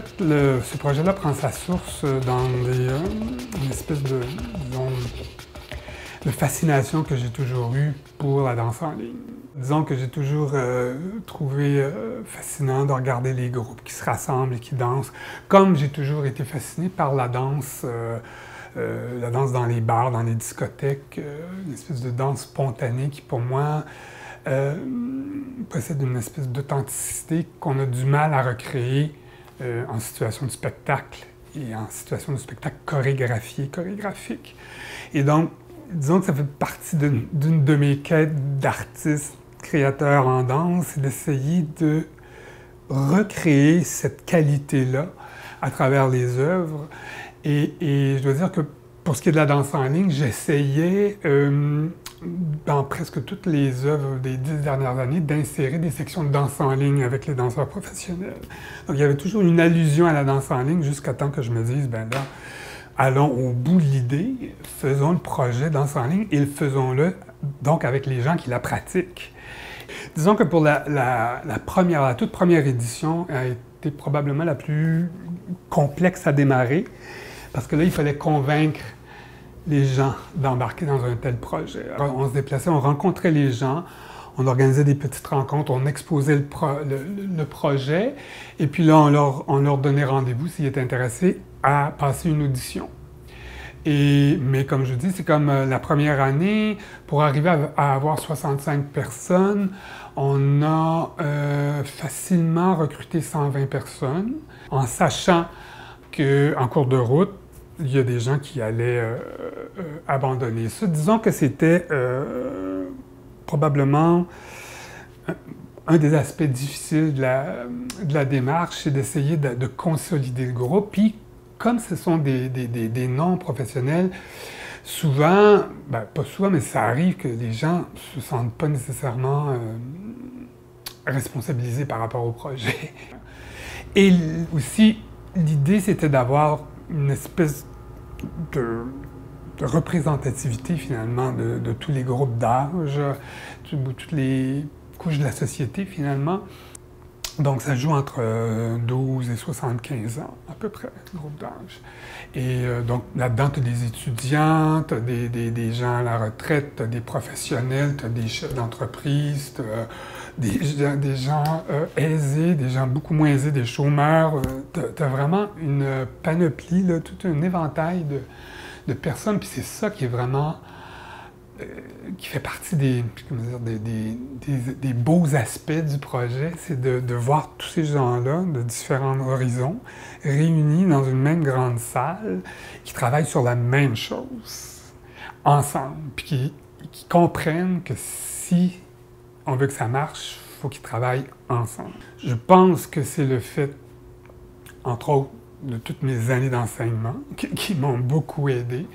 fait, ce projet-là prend sa source dans une espèce de, disons, de fascination que j'ai toujours eue pour la danse en ligne. Disons que j'ai toujours trouvé fascinant de regarder les groupes qui se rassemblent et qui dansent, comme j'ai toujours été fasciné par la danse dans les bars, dans les discothèques, une espèce de danse spontanée qui, pour moi, possède une espèce d'authenticité qu'on a du mal à recréer en situation de spectacle et en situation de spectacle chorégraphié, chorégraphique. Et donc, disons que ça fait partie d'une de mes quêtes d'artiste, créateur en danse, c'est d'essayer de recréer cette qualité-là à travers les œuvres. Et je dois dire que pour ce qui est de la danse en ligne, j'essayais dans presque toutes les œuvres des 10 dernières années d'insérer des sections de danse en ligne avec les danseurs professionnels. Donc il y avait toujours une allusion à la danse en ligne jusqu'à temps que je me dise, ben là, allons au bout de l'idée, faisons le projet danse en ligne et faisons-le donc avec les gens qui la pratiquent. Disons que pour la toute première édition a été probablement la plus complexe à démarrer parce que là, il fallait convaincre les gens d'embarquer dans un tel projet. Alors, on se déplaçait, on rencontrait les gens, on organisait des petites rencontres, on exposait le projet et puis là, on leur donnait rendez-vous s'ils étaient intéressés à passer une audition. Mais comme je dis, c'est comme la première année, pour arriver à avoir 65 personnes, on a facilement recruté 120 personnes, en sachant qu'en cours de route, il y a des gens qui allaient abandonner ça. Disons que c'était probablement un des aspects difficiles de la démarche, c'est d'essayer de consolider le groupe. Puis, comme ce sont des noms professionnels, souvent, ben, pas souvent, mais ça arrive que les gens ne se sentent pas nécessairement responsabilisés par rapport au projet. Et aussi, l'idée, c'était d'avoir une espèce de représentativité, finalement, de tous les groupes d'âge, toutes les couches de la société, finalement. Donc, ça joue entre 12 et 75 ans, à peu près, le groupe d'âge. Et donc, là-dedans, tu as des étudiants, tu as des gens à la retraite, tu as des professionnels, tu as des chefs d'entreprise, tu as des gens aisés, des gens beaucoup moins aisés, des chômeurs. Tu as vraiment une panoplie, là, tout un éventail de personnes. Puis c'est ça qui est vraiment... qui fait partie des beaux aspects du projet, c'est de voir tous ces gens-là de différents horizons réunis dans une même grande salle qui travaillent sur la même chose ensemble, puis qui comprennent que si on veut que ça marche, il faut qu'ils travaillent ensemble. Je pense que c'est le fait, entre autres, de toutes mes années d'enseignement qui m'ont beaucoup aidé.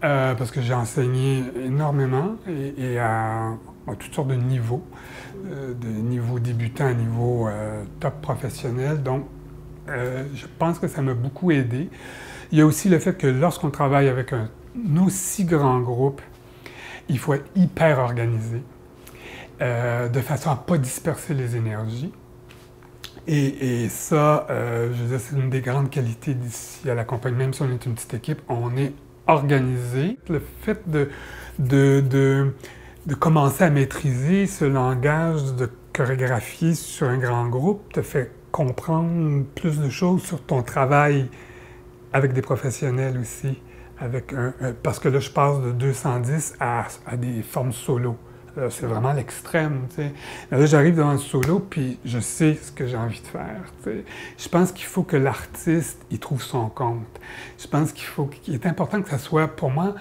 Parce que j'ai enseigné énormément et à toutes sortes de niveaux débutants à niveau top professionnel. Donc, je pense que ça m'a beaucoup aidé. Il y a aussi le fait que lorsqu'on travaille avec un aussi grand groupe, il faut être hyper organisé, de façon à ne pas disperser les énergies. Et ça, je veux dire, c'est une des grandes qualités d'ici à la compagnie. Même si on est une petite équipe, on est organisé. Le fait de commencer à maîtriser ce langage de chorégraphie sur un grand groupe te fait comprendre plus de choses sur ton travail avec des professionnels aussi. Parce que là, je passe de 210 à des formes solo. C'est vraiment l'extrême, tu sais. Là, j'arrive devant le solo, puis je sais ce que j'ai envie de faire, tu sais. Je pense qu'il faut que l'artiste, il trouve son compte. Je pense qu'il est important que ça soit, pour moi,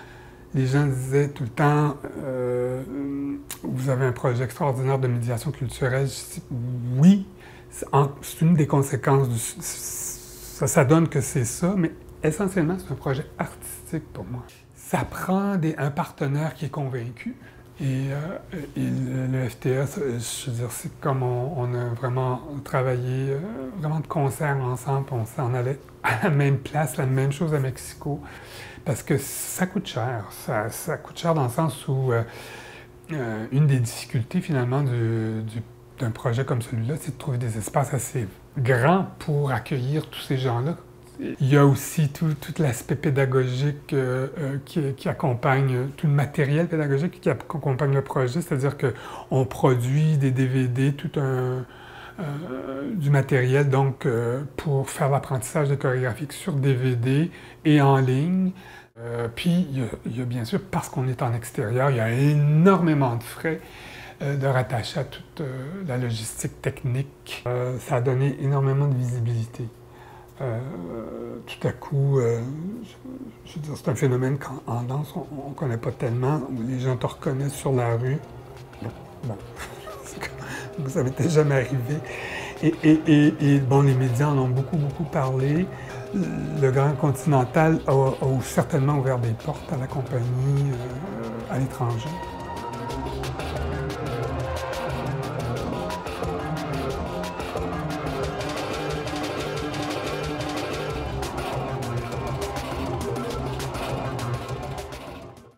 les gens disaient tout le temps, vous avez un projet extraordinaire de médiation culturelle. Je dis, oui, c'est une des conséquences, ça donne que c'est ça, mais essentiellement, c'est un projet artistique pour moi. Ça prend un partenaire qui est convaincu. Et le FTS, je veux dire, c'est comme on a vraiment travaillé vraiment de concert ensemble, on s'en allait à la même place, la même chose à Mexico, parce que ça coûte cher. Ça coûte cher dans le sens où une des difficultés finalement du d'un projet comme celui-là, c'est de trouver des espaces assez grands pour accueillir tous ces gens-là. Il y a aussi tout l'aspect pédagogique qui accompagne, tout le matériel pédagogique qui accompagne le projet, c'est-à-dire qu'on produit des DVD, du matériel donc pour faire l'apprentissage de chorégraphique sur DVD et en ligne. Puis il y a bien sûr, parce qu'on est en extérieur, il y a énormément de frais de rattacher à toute la logistique technique. Ça a donné énormément de visibilité. Tout à coup, je veux dire, c'est un phénomène qu'en danse, on ne connaît pas tellement, où les gens te reconnaissent sur la rue. Bon, ça m'était jamais arrivé. Et bon, les médias en ont beaucoup parlé. Le Grand Continental a certainement ouvert des portes à la compagnie à l'étranger.